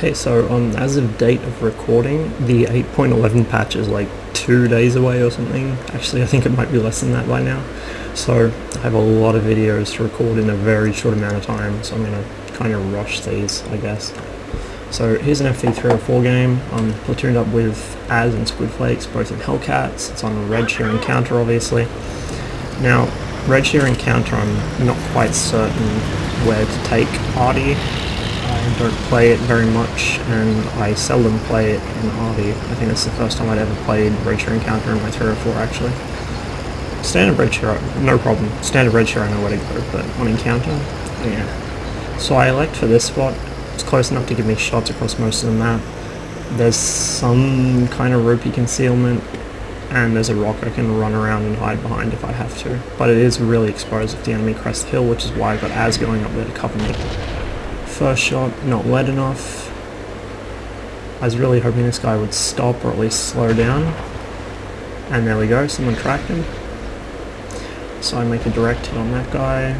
Okay, so as of date of recording, the 8.11 patch is like 2 days away or something. Actually, I think it might be less than that by now. So I have a lot of videos to record in a very short amount of time, so I'm going to kind of rush these, I guess. So here's an FV304 game. I'm platooned up with Az and Squidflakes, both in Hellcats. It's on Redshire Encounter, obviously. Now, Redshire Encounter, I'm not quite certain where to take Artie. I don't play it very much, and I seldom play it in Artie. I think it's the first time I'd ever played Redshire Encounter in my 304, actually. Standard Redshire, no problem. Standard Redshire, I know where to go, but on Encounter, yeah. So I elect for this spot. It's close enough to give me shots across most of the map. There's some kind of ropey concealment, and there's a rock I can run around and hide behind if I have to. But it is really exposed if the enemy crests the hill, which is why I've got Az going up there to cover me. First shot, not wet enough. I was really hoping this guy would stop or at least slow down. And there we go, someone tracked him. So I make a direct hit on that guy.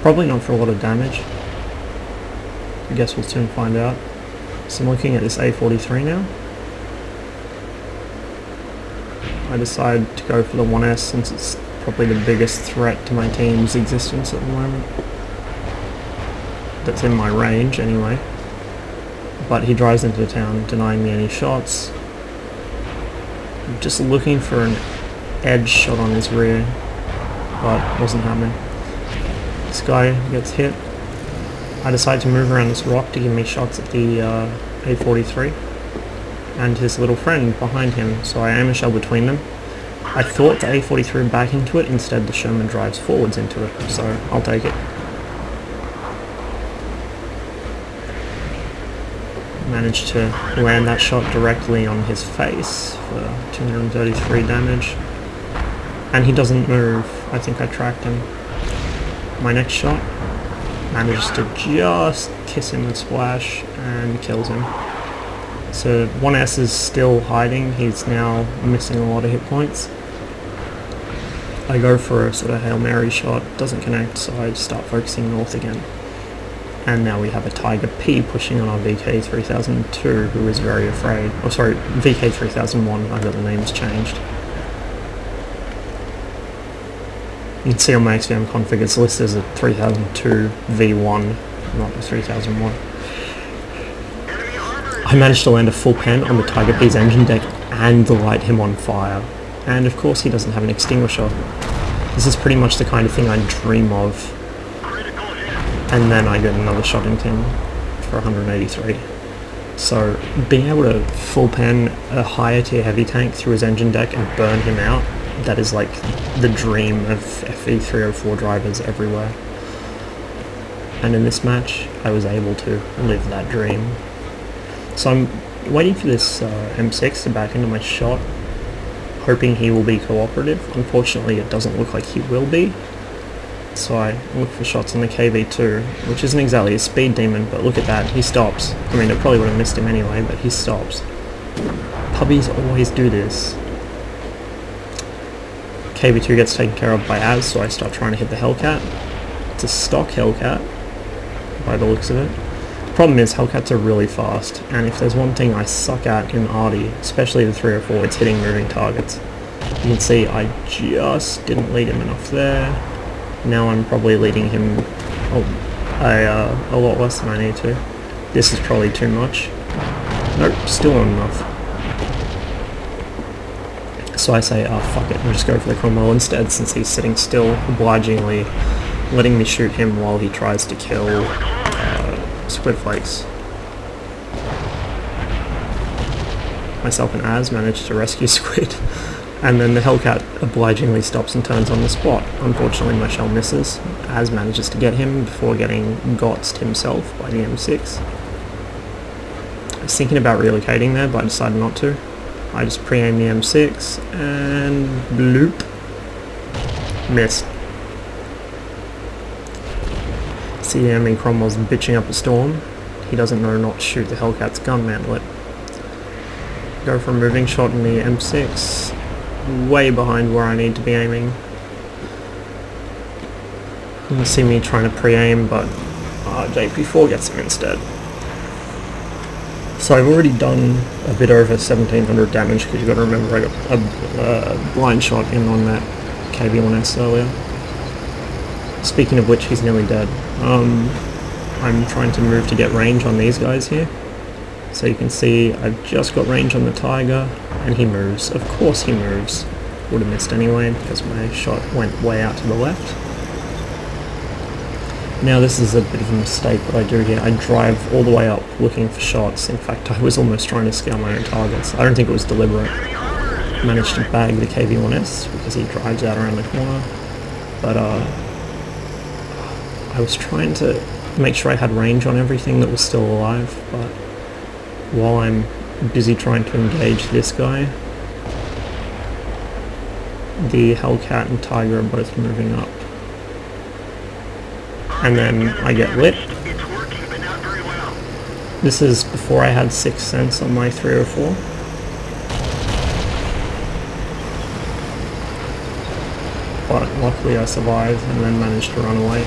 Probably not for a lot of damage. I guess we'll soon find out. So I'm looking at this A43 now. I decide to go for the 1S since it's probably the biggest threat to my team's existence at the moment. That's in my range anyway. But he drives into town, denying me any shots. I'm just looking for an edge shot on his rear, but wasn't happening. This guy gets hit. I decide to move around this rock to give me shots at the A43 and his little friend behind him, so I aim a shell between them. I thought the A43 would back into it, instead the Sherman drives forwards into it, so I'll take it. Managed to land that shot directly on his face for 233 damage. And he doesn't move. I think I tracked him. My next shot manages to just kiss him and splash and kills him. So 1S is still hiding. He's now missing a lot of hit points. I go for a sort of Hail Mary shot, doesn't connect, so I start focusing north again. And now we have a Tiger P pushing on our VK3002, who is very afraid. Oh sorry, VK3001, I got the names changed. You can see on my XVM config it's listed as a 3002 V1, not the 3001. I managed to land a full pen on the Tiger P's engine deck and light him on fire. And of course he doesn't have an extinguisher. This is pretty much the kind of thing I dream of. And then I get another shot into him for 183. So being able to full pen a higher tier heavy tank through his engine deck and burn him out, that is like the dream of FV304 drivers everywhere. And in this match, I was able to live that dream. So I'm waiting for this M6 to back into my shot, hoping he will be cooperative. Unfortunately, it doesn't look like he will be. So I look for shots on the KV2, which isn't exactly a speed demon, but look at that, he stops. I mean, it probably would have missed him anyway, but he stops. Puppies always do this. KV2 gets taken care of by Az, so I start trying to hit the Hellcat. It's a stock Hellcat, by the looks of it. The problem is, Hellcats are really fast, and if there's one thing I suck at in Artie, especially the 304, it's hitting moving targets. You can see I just didn't lead him enough there. Now I'm probably leading him a lot less than I need to. This is probably too much. Nope, still not enough. So I say, oh fuck it, I'll just go for the Cromwell instead, since he's sitting still, obligingly letting me shoot him while he tries to kill Squidflakes. Myself and Az managed to rescue Squid. And then the Hellcat obligingly stops and turns on the spot. Unfortunately my shell misses. Az manages to get him before getting gotzed himself by the M6. I was thinking about relocating there, but I decided not to. I just pre-aimed the M6 and bloop. Missed. See the enemy Cromwell's bitching up a storm. He doesn't know not to shoot the Hellcat's gun mantlet. Go for a moving shot in the M6. Way behind where I need to be aiming. You can see me trying to pre-aim, but JP4 gets him instead. So I've already done a bit over 1700 damage, because you've got to remember I got a blind shot in on that KV-1S earlier. Speaking of which, he's nearly dead. I'm trying to move to get range on these guys here. So you can see I've just got range on the Tiger, and he moves. Of course he moves. Would have missed anyway, because my shot went way out to the left. Now this is a bit of a mistake what I do here. I drive all the way up looking for shots. In fact, I was almost trying to scale my own targets. I don't think it was deliberate. Managed to bag the KV-1S because he drives out around the corner. But I was trying to make sure I had range on everything that was still alive, but while I'm busy trying to engage this guy, the Hellcat and Tiger are both moving up. And then I get lit. This is before I had 6th Sense on my 304. But luckily I survived and then managed to run away.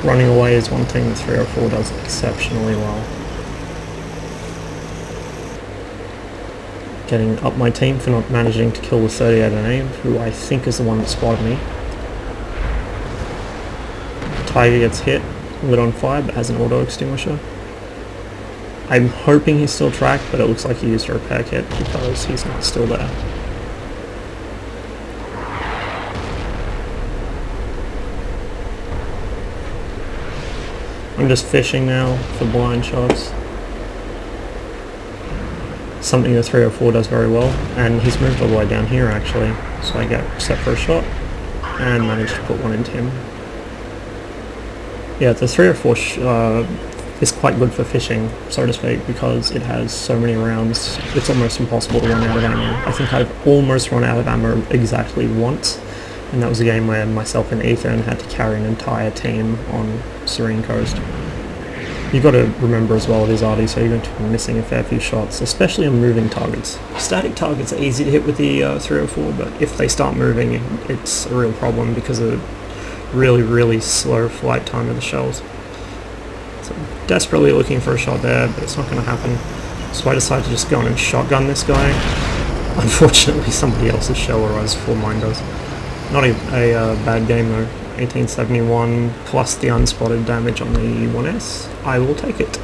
Running away is one thing the 304 does exceptionally well. Getting up my team for not managing to kill the 38 and aim, who I think is the one that spotted me. Tiger gets hit, lit on fire, but has an auto extinguisher. I'm hoping he's still tracked, but it looks like he used a repair kit because he's not still there. I'm just fishing now for blind shots. Something the 304 does very well, and he's moved all the way down here actually, so I get set for a shot and manage to put one into him. Yeah, the 304 is quite good for fishing, so to speak, because it has so many rounds. It's almost impossible to run out of ammo. I think I've almost run out of ammo exactly once, and that was a game where myself and Ethan had to carry an entire team on Serene Coast. You've got to remember as well it is arty, so you're going to be missing a fair few shots, especially on moving targets. Static targets are easy to hit with the 304, but if they start moving, it's a real problem because of really slow flight time of the shells. So desperately looking for a shot there, but it's not going to happen. So I decided to just go on and shotgun this guy. Unfortunately somebody else's shell arrives before mine does. Not a bad game though. 1871 plus the unspotted damage on the 1S. I will take it.